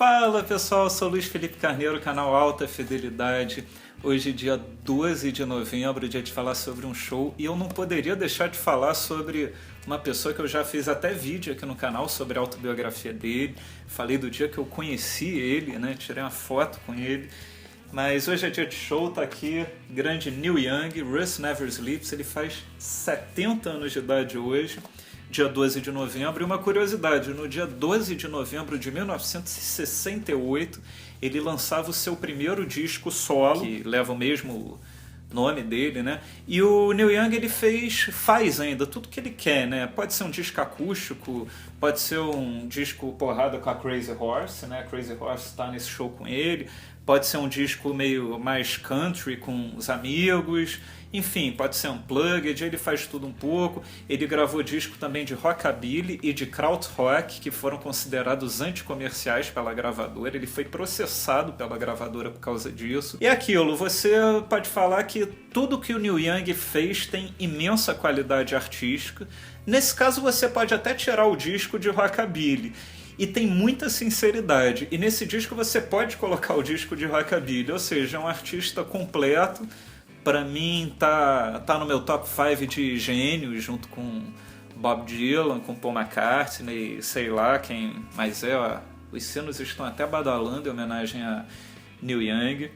Fala pessoal, sou Luiz Felipe Carneiro, canal Alta Fidelidade. Hoje dia 12 de novembro, dia de falar sobre um show. E eu não poderia deixar de falar sobre uma pessoa que eu já fiz até vídeo aqui no canal sobre a autobiografia dele. Falei do dia que eu conheci ele, né? Tirei uma foto com ele. Mas hoje é dia de show, tá aqui, grande Neil Young, Rust Never Sleeps. Ele faz 70 anos de idade hoje, dia 12 de novembro. E uma curiosidade, no dia 12 de novembro de 1968, ele lançava o seu primeiro disco solo, que leva o mesmo nome dele, né? E o Neil Young, ele faz ainda tudo que ele quer, né? Pode ser um disco acústico, pode ser um disco porrada com a Crazy Horse, né? A Crazy Horse está nesse show com ele. Pode ser um disco meio mais country com os amigos, enfim, pode ser unplugged, ele faz tudo um pouco. Ele gravou disco também de rockabilly e de krautrock, que foram considerados anticomerciais pela gravadora. Ele foi processado pela gravadora por causa disso. E aquilo, você pode falar que tudo que o Neil Young fez tem imensa qualidade artística. Nesse caso, você pode até tirar o disco de rockabilly. E tem muita sinceridade. E nesse disco você pode colocar o disco de rockabilly, ou seja, é um artista completo. Pra mim tá no meu top 5 de gênios, junto com Bob Dylan, com Paul McCartney, sei lá quem mais é. Ó, os sinos estão até badalando em homenagem a Neil Young.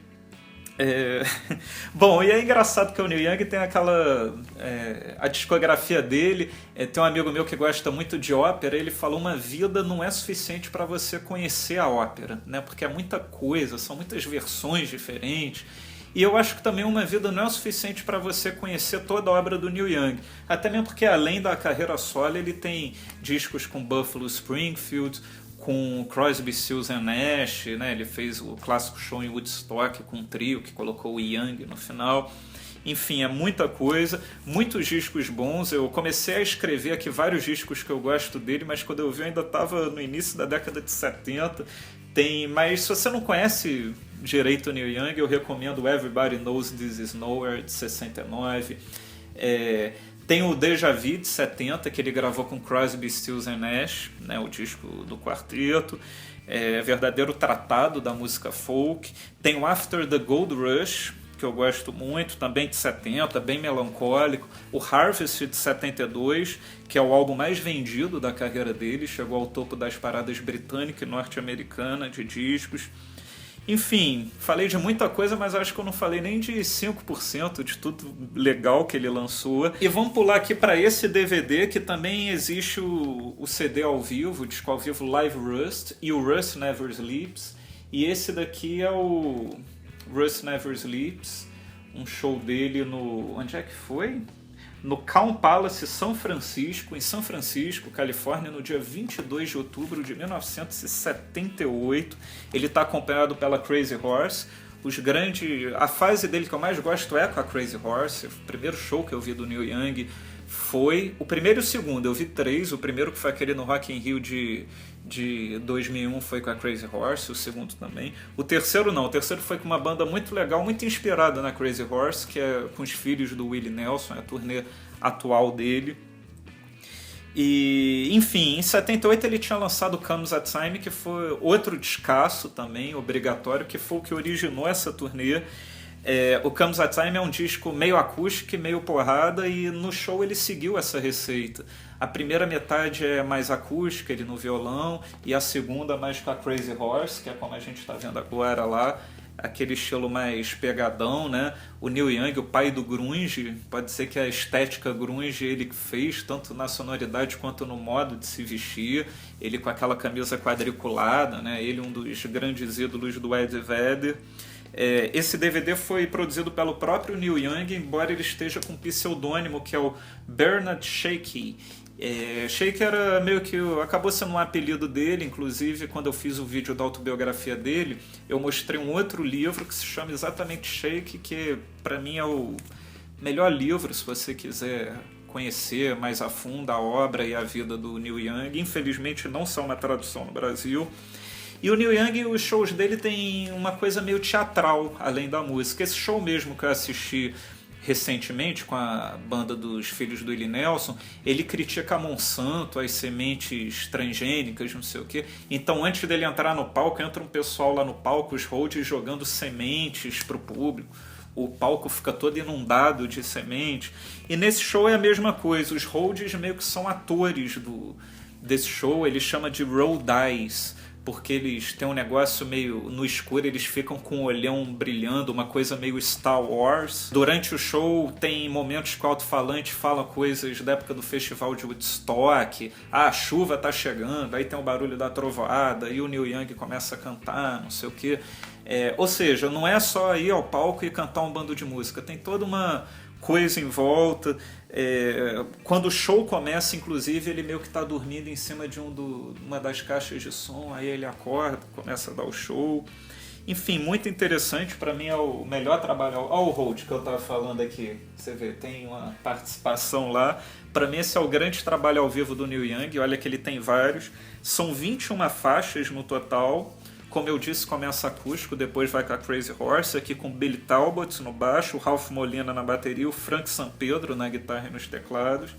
Bom, e é engraçado que o Neil Young tem a discografia dele. Tem um amigo meu que gosta muito de ópera. Ele falou: uma vida não é suficiente para você conhecer a ópera, né? Porque é muita coisa, são muitas versões diferentes. E eu acho que também uma vida não é o suficiente para você conhecer toda a obra do Neil Young. Até mesmo porque, além da carreira solo, ele tem discos com Buffalo Springfield, com Crosby, Stills Nash, né? Ele fez o clássico show em Woodstock com um trio que colocou o Young no final. Enfim, é muita coisa, muitos discos bons. Eu comecei a escrever aqui vários discos que eu gosto dele, mas quando eu vi eu ainda estava no início da década de 70. Mas se você não conhece direito o Neil Young, eu recomendo Everybody Knows This Is Nowhere, de 69. Tem o Deja Vu, de 70, que ele gravou com Crosby, Stills Nash, né, o disco do quarteto. Verdadeiro tratado da música folk. Tem o After the Gold Rush, que eu gosto muito, também de 70, bem melancólico. O Harvest, de 72, que é o álbum mais vendido da carreira dele, chegou ao topo das paradas britânica e norte-americana de discos. Enfim, falei de muita coisa, mas acho que eu não falei nem de 5% de tudo legal que ele lançou. E vamos pular aqui para esse DVD, que também existe o CD ao vivo, o disco ao vivo Live Rust, e o Rust Never Sleeps. E esse daqui é o Rust Never Sleeps, um show dele no... onde é que foi? No Calm Palace, em São Francisco, Califórnia, no dia 22 de outubro de 1978. Ele está acompanhado pela Crazy Horse. A fase dele que eu mais gosto é com a Crazy Horse. O primeiro show que eu vi do Neil Young foi o primeiro e o segundo. Eu vi 3. O primeiro, que foi aquele no Rock in Rio de 2001, foi com a Crazy Horse. O segundo também. O terceiro não. O terceiro foi com uma banda muito legal, muito inspirada na Crazy Horse, que é com os filhos do Willie Nelson, é a turnê atual dele. E, enfim, em 78 ele tinha lançado Comes a Time, que foi outro descasso também, obrigatório, que foi o que originou essa turnê. O Comes a Time é um disco meio acústico e meio porrada, e no show ele seguiu essa receita. A primeira metade é mais acústica, ele no violão, e a segunda mais com a Crazy Horse, que é como a gente está vendo agora lá, aquele estilo mais pegadão, né? O Neil Young, o pai do grunge, pode ser que a estética grunge ele que fez, tanto na sonoridade quanto no modo de se vestir. Ele com aquela camisa quadriculada, né? Ele um dos grandes ídolos do Ed Vedder. Esse DVD foi produzido pelo próprio Neil Young, embora ele esteja com um pseudônimo, que é o Bernard Shakey. Shakey era meio que acabou sendo um apelido dele. Inclusive, quando eu fiz o vídeo da autobiografia dele, eu mostrei um outro livro que se chama exatamente Shakey, que para mim é o melhor livro se você quiser conhecer mais a fundo a obra e a vida do Neil Young. Infelizmente não são uma tradução no Brasil. E o Neil Young, os shows dele tem uma coisa meio teatral, além da música. Esse show mesmo que eu assisti recentemente com a banda dos Filhos do Willie Nelson, ele critica a Monsanto, as sementes transgênicas, não sei o quê. Então, antes dele entrar no palco, entra um pessoal lá no palco, os Rhodes, jogando sementes pro público. O palco fica todo inundado de sementes. E nesse show é a mesma coisa. Os Rhodes meio que são atores desse show. Ele chama de roll dice, porque eles têm um negócio meio no escuro, eles ficam com o olhão brilhando, uma coisa meio Star Wars. Durante o show tem momentos que o alto-falante fala coisas da época do festival de Woodstock. A chuva tá chegando, aí tem o barulho da trovoada, e o Neil Young começa a cantar, não sei o quê. Ou seja, não é só ir ao palco e cantar um bando de música, tem toda uma coisa em volta. Quando o show começa, inclusive, ele meio que está dormindo em cima de uma das caixas de som, aí ele acorda, começa a dar o show. Enfim, muito interessante. Para mim é o melhor trabalho. Olha o Hold que eu estava falando aqui, você vê, tem uma participação lá. Para mim esse é o grande trabalho ao vivo do Neil Young. Olha que ele tem vários, são 21 faixas no total. Como eu disse, começa acústico, depois vai com a Crazy Horse, aqui com Billy Talbot no baixo, o Ralph Molina na bateria, o Frank Sampedro na guitarra e nos teclados.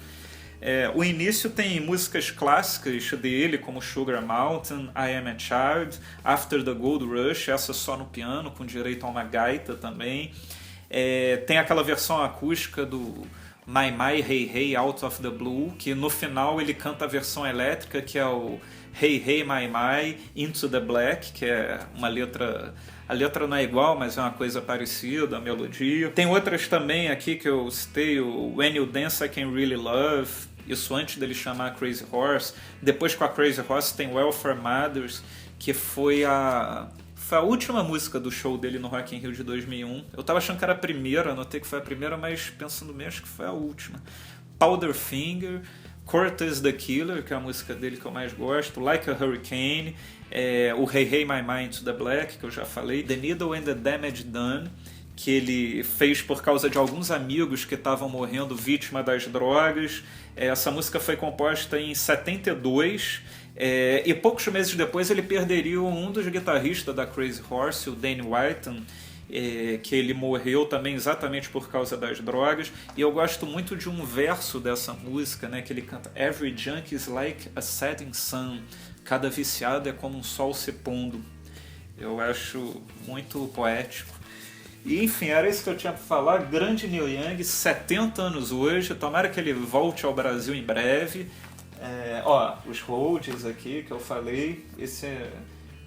O início tem músicas clássicas dele, como Sugar Mountain, I Am a Child, After the Gold Rush, essa só no piano, com direito a uma gaita também. Tem aquela versão acústica do My My Hey Hey Out of the Blue, que no final ele canta a versão elétrica, que é o Hey Hey My My Into the Black, que é uma letra... A letra não é igual, mas é uma coisa parecida, a melodia. Tem outras também aqui que eu citei, o When You Dance I Can Really Love, isso antes dele chamar Crazy Horse. Depois com a Crazy Horse tem Welfare Mothers, que foi a última música do show dele no Rock in Rio de 2001. Eu tava achando que era a primeira, anotei que foi a primeira, mas pensando mesmo, acho que foi a última. Powderfinger, Cortez the Killer, que é a música dele que eu mais gosto, Like a Hurricane, o Hey Hey My Mind to the Black, que eu já falei, The Needle and the Damage Done, que ele fez por causa de alguns amigos que estavam morrendo vítima das drogas. Essa música foi composta em 72, e poucos meses depois ele perderia um dos guitarristas da Crazy Horse, o Danny Whiten, que ele morreu também exatamente por causa das drogas. E eu gosto muito de um verso dessa música, né, que ele canta: Every junk is like a setting sun, cada viciado é como um sol se pondo. Eu acho muito poético. E enfim, era isso que eu tinha para falar. Grande Neil Young, 70 anos hoje, tomara que ele volte ao Brasil em breve. Os Rhodes aqui que eu falei, esse é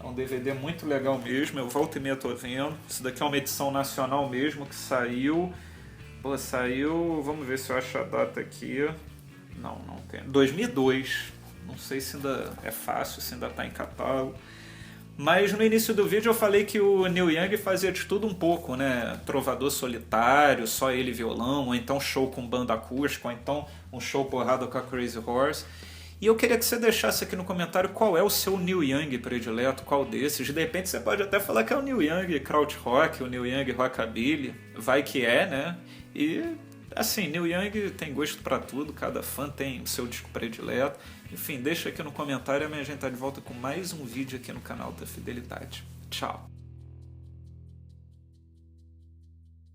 um DVD muito legal mesmo, eu volto e meia tô vendo. Isso daqui é uma edição nacional mesmo que saiu. Saiu, vamos ver se eu acho a data aqui. Não tem. 2002. Não sei se ainda é fácil, se ainda tá em catálogo. Mas no início do vídeo eu falei que o Neil Young fazia de tudo um pouco, né? Trovador solitário, só ele violão, ou então show com banda acústica, ou então um show porrada com a Crazy Horse. E eu queria que você deixasse aqui no comentário qual é o seu Neil Young predileto, qual desses. De repente você pode até falar que é o Neil Young Krautrock, o Neil Young Rockabilly, vai que é, né? E assim, Neil Young tem gosto pra tudo, cada fã tem o seu disco predileto. Enfim, deixa aqui no comentário e amanhã a gente tá de volta com mais um vídeo aqui no canal da Fidelidade. Tchau!